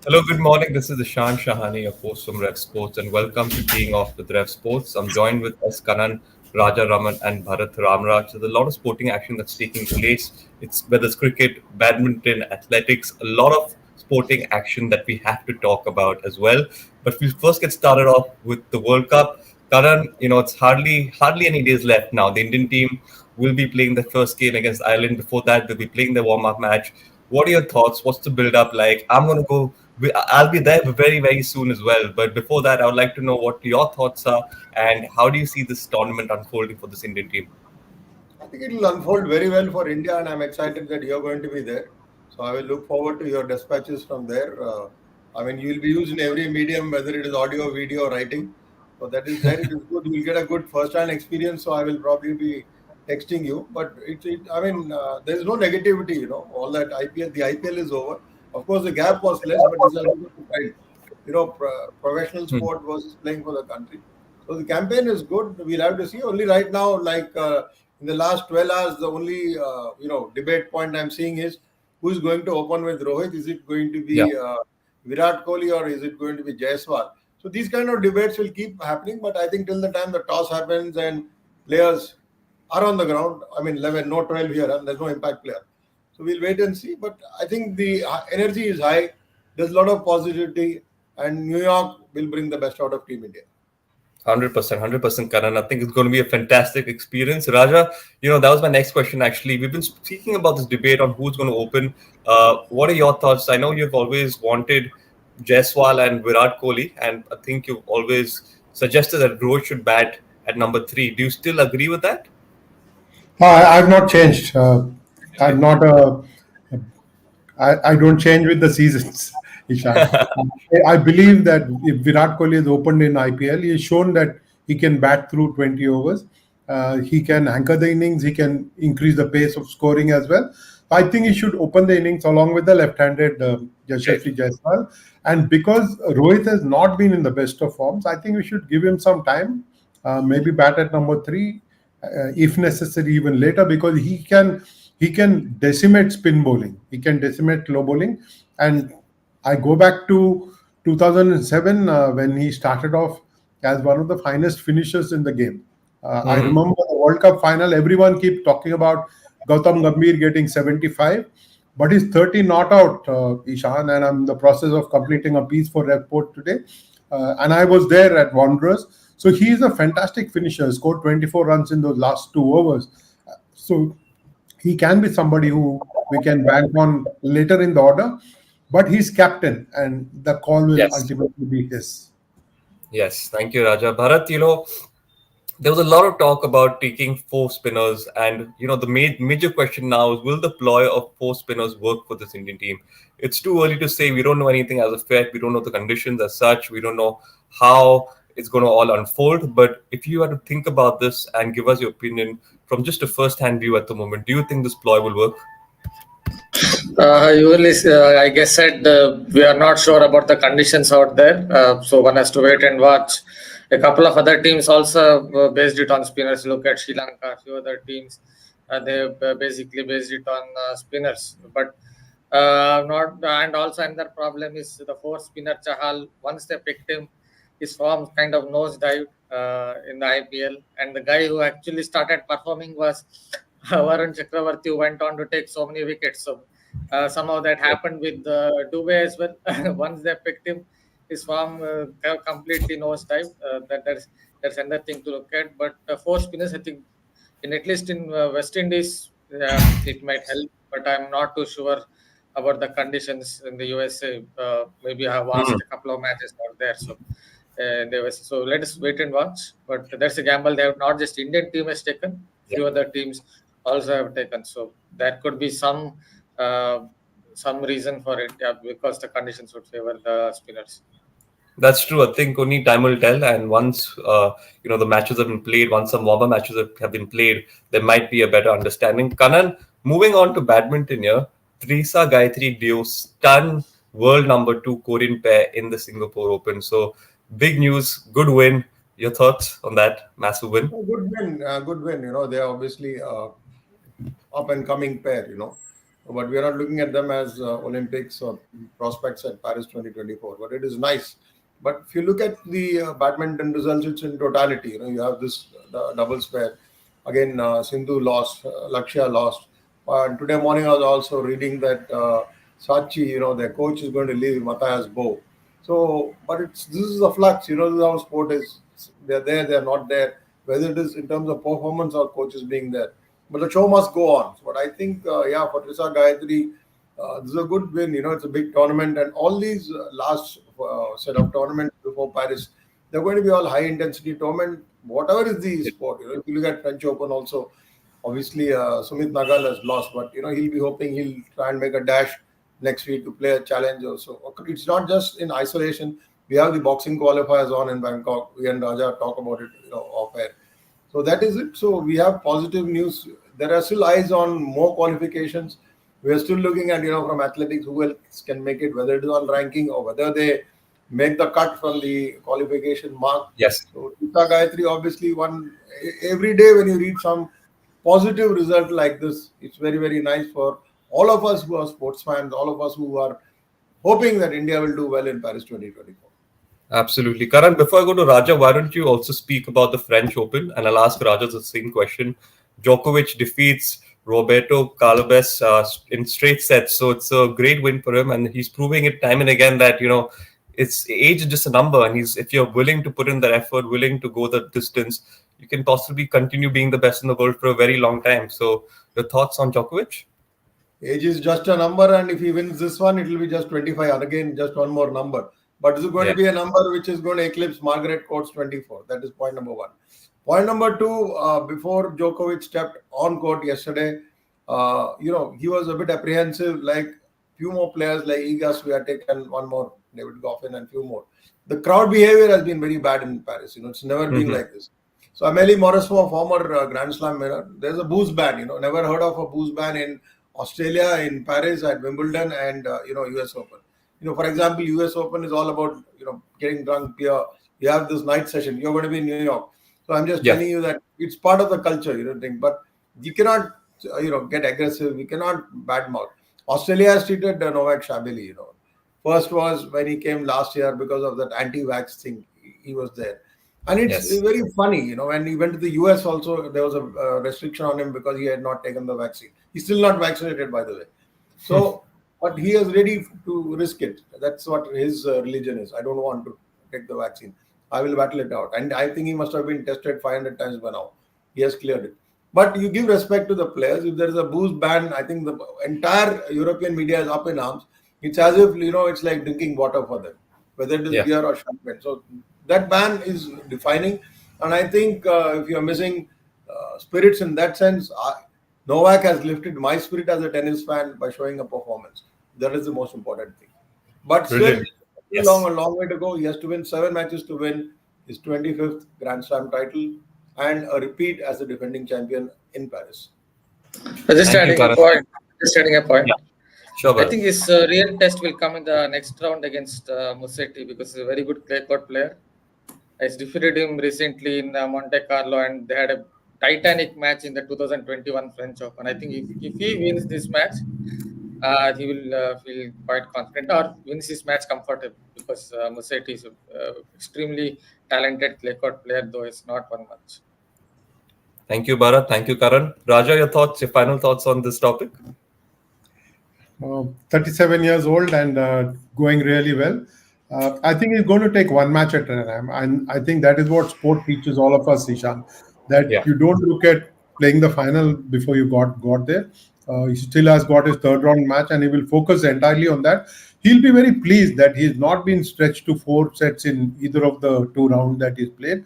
Hello, good morning. This is Ishan Shahani, your host from RevSportz, and welcome to Teeing Off with RevSportz. I'm joined with S. Kanan, Raja Raman, and Bharat Ramraj. There's a lot of sporting action that's taking place. It's whether it's cricket, badminton, athletics, a lot of sporting action that we have to talk about as well. But we'll first get started off with the World Cup. Karan, it's hardly any days left now. The Indian team will be playing the first game against Ireland. Before that, they'll be playing the warm-up match. What are your thoughts? What's the build-up like? I'm going to go. I'll be there very, very soon as well. But before that, I would like to know what your thoughts are and how do you see this tournament unfolding for this Indian team? I think it will unfold very well for India, and I'm excited that you're going to be there. So I will look forward to your dispatches from there. You will be used in every medium, whether it is audio, video, or writing. So that is there. It is good. You'll get a good first-hand experience. So I will probably be texting you. But there is no negativity. All that IPL, the IPL is over. Of course, the gap was less, but this is a good fight. Professional Hmm. sport versus playing for the country. So the campaign is good. We'll have to see. Only right now, in the last 12 hours, the only debate point I'm seeing is who is going to open with Rohit. Is it going to Yeah, be Virat Kohli or is it going to be Jaiswal? So these kind of debates will keep happening. But I think till the time the toss happens and players are on the ground, 11, no 12 here, and there's no impact player. So we'll wait and see. But I think the energy is high. There's a lot of positivity, and New York will bring the best out of Team India. 100%, Karan. I think it's going to be a fantastic experience. Raja, that was my next question actually. We've been speaking about this debate on who's going to open. What are your thoughts? I know you've always wanted Jaiswal and Virat Kohli, and I think you've always suggested that Rohit should bat at number three. Do you still agree with that? I've not changed. I'm not a. I don't change with the seasons, Ishan. I believe that if Virat Kohli is opened in IPL, he has shown that he can bat through 20 overs. He can anchor the innings. He can increase the pace of scoring as well. I think he should open the innings along with the left-handed Right. Yashasvi Jaiswal. And because Rohit has not been in the best of forms, I think we should give him some time. Maybe bat at number three, if necessary, even later, because he can decimate spin bowling. He can decimate low bowling. And I go back to 2007 when he started off as one of the finest finishers in the game. I Hmm. remember the World Cup final. Everyone keep talking about Gautam Gambhir getting 75, but he's 30 not out, Ishan. And I'm in the process of completing a piece for Report today. And I was there at Wanderers. So he is a fantastic finisher. Scored 24 runs in those last 2 overs. So he can be somebody who we can bank on later in the order, but he's captain, and the call will Yes. ultimately be his. Yes. Thank you, Raja. Bharat, there was a lot of talk about taking four spinners, and the major question now is: will the ploy of four spinners work for this Indian team? It's too early to say. We don't know anything as of yet. We don't know the conditions as such. We don't know how it's going to all unfold. But if you had to think about this and give us your opinion from just a first-hand view at the moment, do you think this ploy will work? I guess said we are not sure about the conditions out there, so one has to wait and watch. A couple of other teams also based it on spinners. Look at Sri Lanka, a few other teams, they basically based it on spinners. But not, and also another problem is the fourth spinner Chahal. Once they picked him, his form kind of nosedived in the IPL, and the guy who actually started performing was Varun Chakravarti, who went on to take so many wickets. So somehow that happened with Dubey as well. Once they picked him, his form completely nosedive. That's another thing to look at. But four spinners, I think, in at least in West Indies, it might help. But I'm not too sure about the conditions in the USA. Maybe I have watched a couple of matches out there. So let us wait and watch. But that's a gamble. They have not just Indian team has taken. Few other teams also have taken. So that could be uh, some reason for it, yeah, because the conditions would favor the spinners. That's true. I think only time will tell. And once the matches have been played, once some warmer matches have been played, there might be a better understanding. Kanan, moving on to badminton here, Teresa Gayatri duo stun world number two Korean pair in the Singapore Open. So big news, good win. Your thoughts on that massive win? Good win, good win. They are obviously up and coming pair. but we are not looking at them as Olympics or prospects at Paris 2024. But it is nice. But if you look at the badminton results, it's in totality. You have this doubles pair. Again, Sindhu lost, Lakshya lost. And today morning, I was also reading that Sachi, their coach is going to leave Matthias Bo. So, but this is a flux. This is how sport is. They're there, they're not there. Whether it is in terms of performance or coaches being there, but the show must go on. But I think, for Trisa Gayatri, this is a good win. It's a big tournament, and all these last set of tournaments before Paris, they're going to be all high intensity tournament. Whatever is the sport, if you look at French Open also, obviously Sumit Nagal has lost, but he'll be hoping he'll try and make a dash next week to play a challenge also. It's not just in isolation. We have the boxing qualifiers on in Bangkok. We and Raja talk about it, off air. So that is it. So we have positive news. There are still eyes on more qualifications. We are still looking at, from athletics, who else can make it, whether it is on ranking or whether they make the cut from the qualification mark. Yes. So Trisa Gayatri obviously won. Every day when you read some positive result like this, it's very, very nice for all of us who are sports fans, all of us who are hoping that India will do well in Paris 2024. Absolutely. Karan, before I go to Raja, why don't you also speak about the French Open? And I'll ask Raja the same question. Djokovic defeats Roberto Carlos in straight sets. So it's a great win for him. And he's proving it time and again that, it's age is just a number. And if you're willing to put in that effort, willing to go the distance, you can possibly continue being the best in the world for a very long time. So your thoughts on Djokovic? Age is just a number. And if he wins this one, it will be just 25. And again, just one more number. But this is going to be a number which is going to eclipse Margaret Court's 24. That is point number one. Point number two, before Djokovic stepped on court yesterday, he was a bit apprehensive, like few more players like Igas, we have taken one more, David Goffin and few more. The crowd behavior has been very bad in Paris. It's never been like this. So Amélie Mauresmo, former Grand Slam winner, there's a booze ban. Never heard of a booze ban in Australia, in Paris, at Wimbledon and, US Open. For example, US Open is all about, getting drunk, beer. You have this night session. You're going to be in New York. So I'm just telling you that it's part of the culture, but you cannot, get aggressive. You cannot badmouth. Australia has treated Novak shabbily, First was when he came last year because of that anti-vax thing. He was there. And it's very funny, when he went to the US also, there was a restriction on him because he had not taken the vaccine. He's still not vaccinated, by the way. So, but he is ready to risk it. That's what his religion is. I don't want to take the vaccine. I will battle it out. And I think he must have been tested 500 times by now. He has cleared it. But you give respect to the players. If there is a booze ban, I think the entire European media is up in arms. It's as if, it's like drinking water for them, whether it is beer or champagne. So that ban is defining. And I think if you're missing spirits in that sense, Novak has lifted my spirit as a tennis fan by showing a performance. That is the most important thing. But still, a long way to go. He has to win 7 matches to win his 25th Grand Slam title and a repeat as the defending champion in Paris. Just adding a point. Yeah. Sure, I think his real test will come in the next round against Musetti because he's a very good clay court player. I defeated him recently in Monte Carlo and they had a titanic match in the 2021 French Open. I think if he wins this match, he will feel quite confident or wins his match comfortably because Musetti is an extremely talented clay court player, though it's not won much. Thank you, Bharat. Thank you, Karan. Raja, your final thoughts on this topic? 37 years old and going really well. I think he's going to take one match at a time. And I think that is what sport teaches all of us, Ishan, that you don't look at playing the final before you got there. He still has got his third round match and he will focus entirely on that. He'll be very pleased that he's not been stretched to 4 sets in either of the 2 rounds that he's played.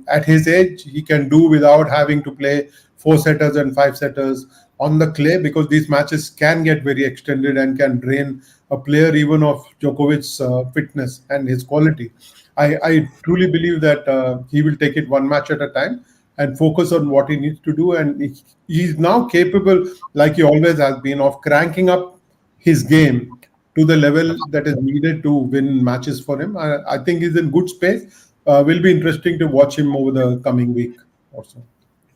At his age, he can do without having to play 4-setters and 5-setters on the clay because these matches can get very extended and can drain a player even of Djokovic's fitness and his quality. I truly believe that he will take it one match at a time and focus on what he needs to do. And he's now capable, like he always has been, of cranking up his game to the level that is needed to win matches for him. I think he's in good space. Will be interesting to watch him over the coming week or so.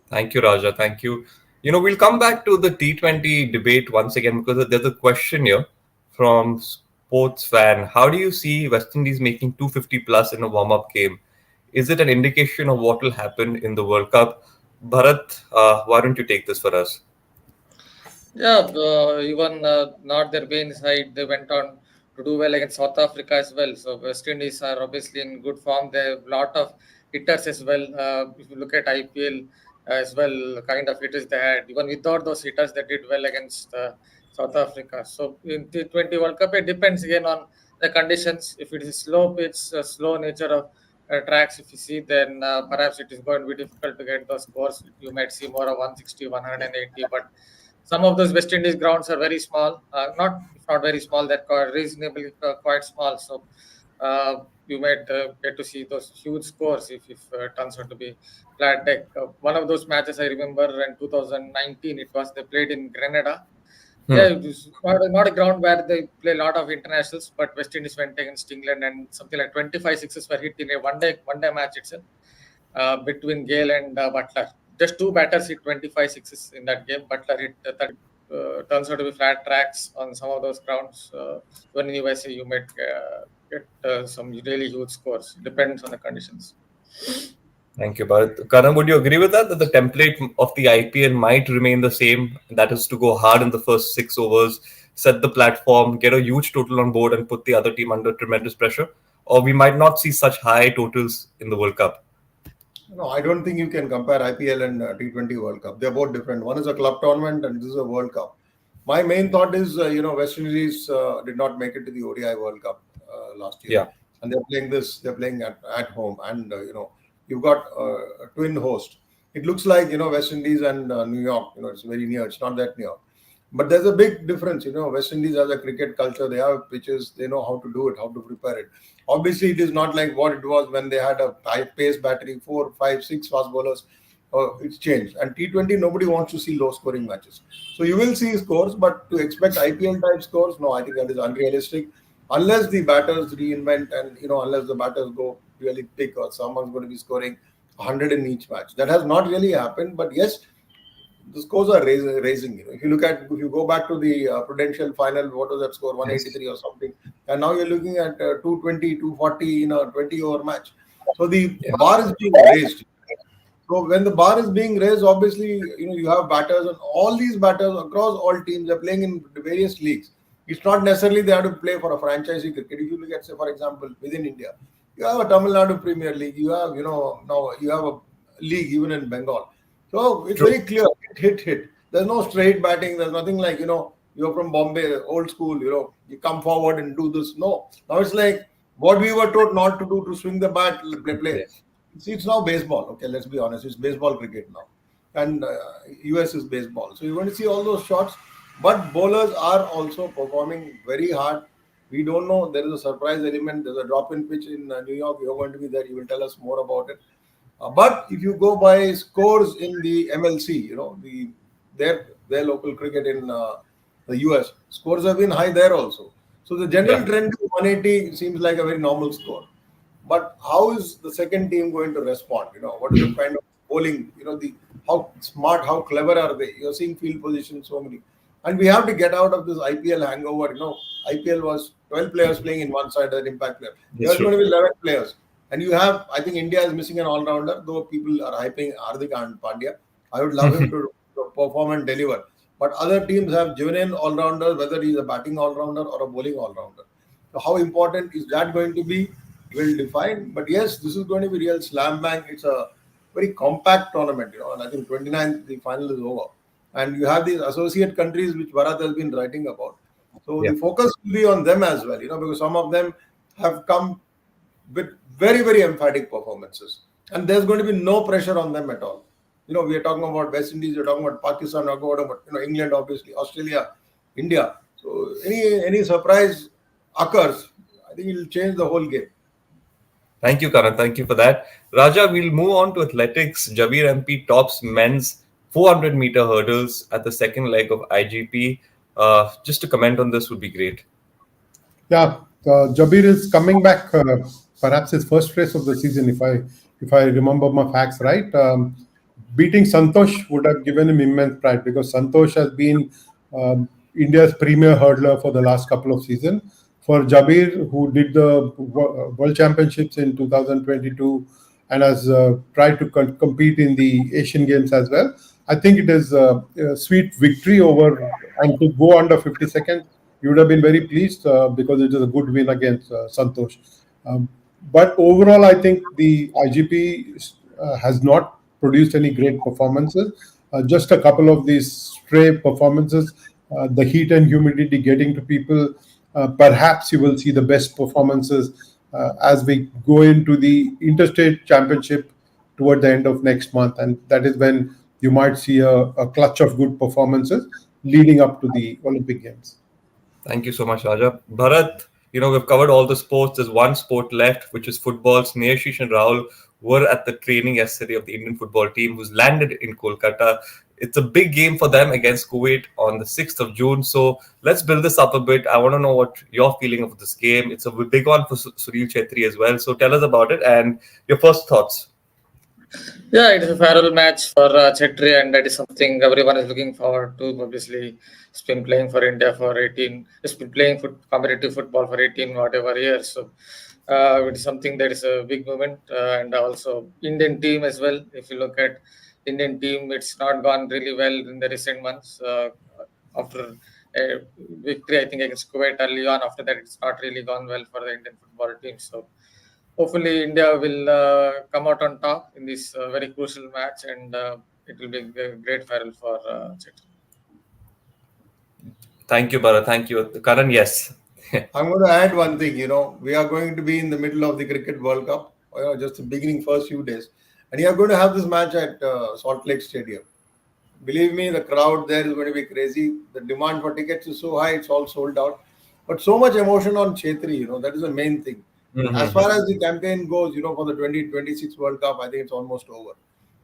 Thank you, Raja. Thank you. We'll come back to the T20 debate once again because there's a question here from Sports Fan. How do you see West Indies making 250 plus in a warm-up game? Is it an indication of what will happen in the World Cup? Bharat, why don't you take this for us? Yeah, even not their main side, they went on to do well against South Africa as well. So West Indies are obviously in good form. They have a lot of hitters as well. If you look at IPL as well, kind of hitters they had. Even without those hitters, they did well against South Africa. So in T20 World Cup, it depends again on the conditions. If it is slow pitch, slow nature of tracks, if you see, then perhaps it is going to be difficult to get those scores. You might see more of 160, 180, but some of those West Indies grounds are very small, not very small, that are reasonably quite small. So you might get to see those huge scores if it turns out to be flat deck. One of those matches I remember in 2019, it was they played in Grenada. Yeah, it was not a ground where they play a lot of internationals, but West Indies went against England and something like 25 sixes were hit in a one day match itself between Gale and Butler. Just two batters hit 25 sixes in that game. Butler hit that. Turns out to be flat tracks on some of those grounds. Even in USA, you might get some really huge scores. Depends on the conditions. Thank you, Bharat. Karan, would you agree with that the template of the IPL might remain the same? That is to go hard in the first 6 overs, set the platform, get a huge total on board, and put the other team under tremendous pressure? Or we might not see such high totals in the World Cup? No, I don't think you can compare IPL and T20 World Cup. They're both different. One is a club tournament and this is a World Cup. My main thought is, West Indies did not make it to the ODI World Cup last year. Yeah. And they're playing at home. And, you've got a twin host. It looks like, West Indies and New York, it's very near. It's not that near. But there's a big difference. West Indies has a cricket culture. They have pitches. They know how to do it, how to prepare it. Obviously, it is not like what it was when they had a high pace battery, 4, 5, 6 fast bowlers. It's changed. And T20, nobody wants to see low scoring matches. So you will see scores, but to expect IPL type scores, no, I think that is unrealistic. Unless the batters reinvent and, unless the batters go really big or someone's going to be scoring 100 in each match. That has not really happened. But yes, the scores are raising. If you go back to the Prudential final, what was that score? 183 or something. And now you're looking at 220, 240 in a 20-over match. So the bar is being raised. So when the bar is being raised, obviously, you have batters, and all these batters across all teams are playing in various leagues. It's not necessarily they have to play for a franchisee cricket. If you look at, say, for example, within India, you have a Tamil Nadu Premier League. You have, now you have a league even in Bengal. So it's very clear, hit. There's no straight batting. There's nothing like, you're from Bombay, old school, you come forward and do this. No. Now it's like what we were told not to do, to swing the bat, play. See, it's now baseball. Okay, let's be honest. It's baseball cricket now. And US is baseball. So you're going to see all those shots. But bowlers are also performing very hard. We don't know. There is a surprise element. There's a drop-in pitch in New York. You're going to be there. You will tell us more about it. But if you go by scores in the MLC, their local cricket in the US, scores have been high there also. So the general trend is 180 seems like a very normal score. But how is the second team going to respond? What is the kind of bowling? How smart, how clever are they? You're seeing field position so many. And we have to get out of this IPL hangover. IPL was 12 players playing in one side, an impact player. There's going to be 11 players. And you have, I think India is missing an all-rounder, though people are hyping Hardik Pandya. I would love him to perform and deliver. But other teams have genuine all-rounders, whether he's a batting all-rounder or a bowling all-rounder. So how important is that going to be? Will define. But yes, this is going to be real slam bang. It's a very compact tournament, and I think 29th, the final is over. And you have these associate countries which Bharat has been writing about. So the focus will be on them as well, because some of them have come with very, very emphatic performances. And there's going to be no pressure on them at all. We are talking about West Indies, we're talking about Pakistan, we're talking about England, obviously, Australia, India. So any surprise occurs, I think it will change the whole game. Thank you, Karan. Thank you for that. Raja, we'll move on to athletics. Javeer MP tops men's 400-meter hurdles at the second leg of IGP. Just to comment on this would be great. Yeah, Javeer is coming back. Perhaps his first race of the season, if I remember my facts right. beating Santosh would have given him immense pride, because Santosh has been India's premier hurdler for the last couple of seasons. For Jabir, who did the World Championships in 2022 and has tried to compete in the Asian Games as well, I think it is a sweet victory over, and to go under 50 seconds, you would have been very pleased because it is a good win against Santosh. But overall, I think the IGP has not produced any great performances. Just a couple of these stray performances, the heat and humidity getting to people. Perhaps you will see the best performances as we go into the interstate championship toward the end of next month, and that is when you might see a clutch of good performances leading up to the Olympic Games. Thank you so much, Raja. Bharat, we've covered all the sports. There's one sport left, which is football. Sneashish and Rahul were at the training yesterday of the Indian football team, who's landed in Kolkata. It's a big game for them against Kuwait on the 6th of June. So let's build this up a bit. I want to know what you're feeling of this game. It's a big one for Sunil Chhetri as well. So tell us about it and your first thoughts. Yeah, it is a farewell match for Chetri, and that is something everyone is looking forward to. Obviously, he's been playing for India for 18. He's been playing competitive football for 18 whatever years. So it is something that is a big moment, and also Indian team as well. If you look at Indian team, it's not gone really well in the recent months. After a victory, I think against Kuwait early on. After that, it's not really gone well for the Indian football team. So hopefully India will come out on top in this very crucial match, and it will be a great farewell for Chetri. Thank you, Bharat. Thank you. Karan, yes. I'm going to add one thing. We are going to be in the middle of the Cricket World Cup, just the beginning first few days. And you are going to have this match at Salt Lake Stadium. Believe me, the crowd there is going to be crazy. The demand for tickets is so high, it's all sold out. But so much emotion on Chhetri, that is the main thing. Mm-hmm. As far as the campaign goes, for the 2026 World Cup, I think it's almost over.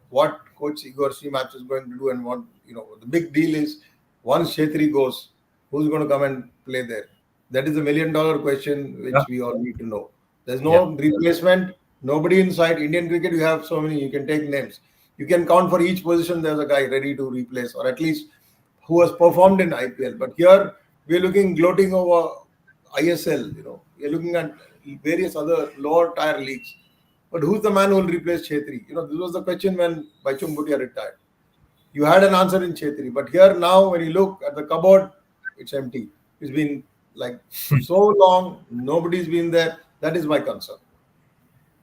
What Coach Igor Stimac is going to do and what, the big deal is, once Chhetri goes, who's going to come and play there? That is a $1 million question which we all need to know. There's no replacement, nobody inside. Indian cricket, you have so many, you can take names. You can count for each position, there's a guy ready to replace, or at least who has performed in IPL. But here, we're gloating over ISL, we're looking at various other lower tier leagues. But who's the man who will replace Chhetri? This was the question when Baichung Bhutia retired. You had an answer in Chhetri. But here now, when you look at the cupboard, it's empty. It's been like so long, nobody's been there. That is my concern.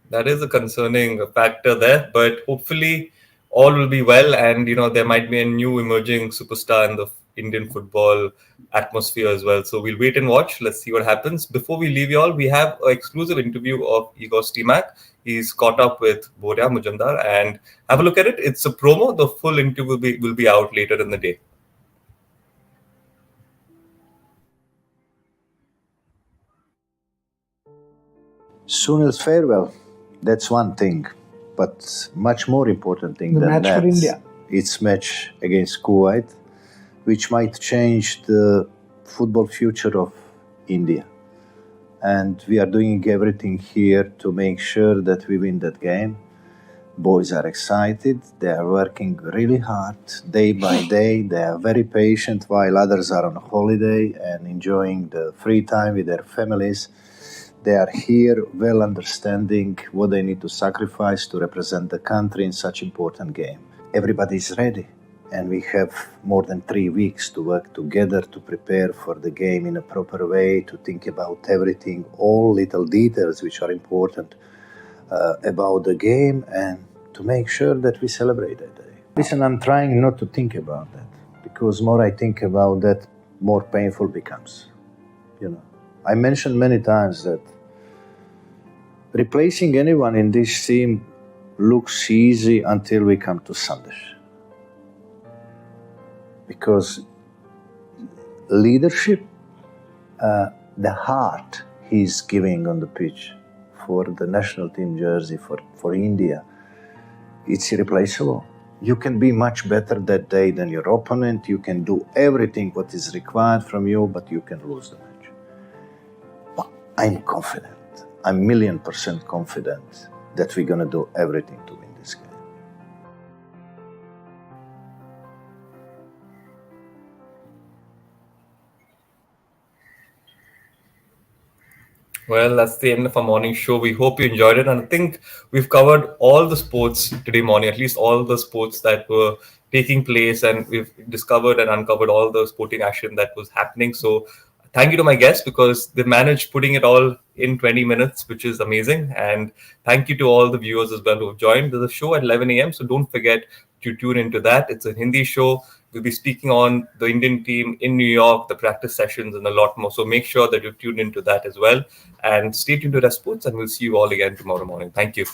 That is a concerning factor there, but hopefully all will be well, and there might be a new emerging superstar in the Indian football atmosphere as well. So we'll wait and watch. Let's see what happens. Before we leave you all, we have an exclusive interview of Igor Stimac. He's caught up with Borja Mujumdar, and have a look at it. It's a promo. The full interview will be out later in the day. Sunil's farewell, that's one thing, but much more important thing than that, for India. It's match against Kuwait, which might change the football future of India. And we are doing everything here to make sure that we win that game. Boys are excited, they are working really hard day by day, they are very patient while others are on holiday and enjoying the free time with their families. They are here well understanding what they need to sacrifice to represent the country in such important game. Everybody is ready, and we have more than 3 weeks to work together to prepare for the game in a proper way, to think about everything, all little details which are important about the game, and to make sure that we celebrate that day. Listen, I'm trying not to think about that, because more I think about that, more painful becomes. I mentioned many times that replacing anyone in this team looks easy until we come to Sandesh. Because leadership, the heart he's giving on the pitch for the national team jersey, for India, it's irreplaceable. You can be much better that day than your opponent. You can do everything what is required from you, but you can lose the match. But I'm confident. I'm 1,000,000% confident that we're going to do everything to win this game. Well, that's the end of our morning show. We hope you enjoyed it. And I think we've covered all the sports today morning, at least all the sports that were taking place. And we've discovered and uncovered all the sporting action that was happening. So thank you to my guests because they managed putting it all in 20 minutes, which is amazing. And thank you to all the viewers as well who have joined. There's a show at 11 a.m. So don't forget to tune into that. It's a Hindi show. We'll be speaking on the Indian team in New York, the practice sessions, and a lot more. So make sure that you tune into that as well. And stay tuned to RevSportz, and we'll see you all again tomorrow morning. Thank you.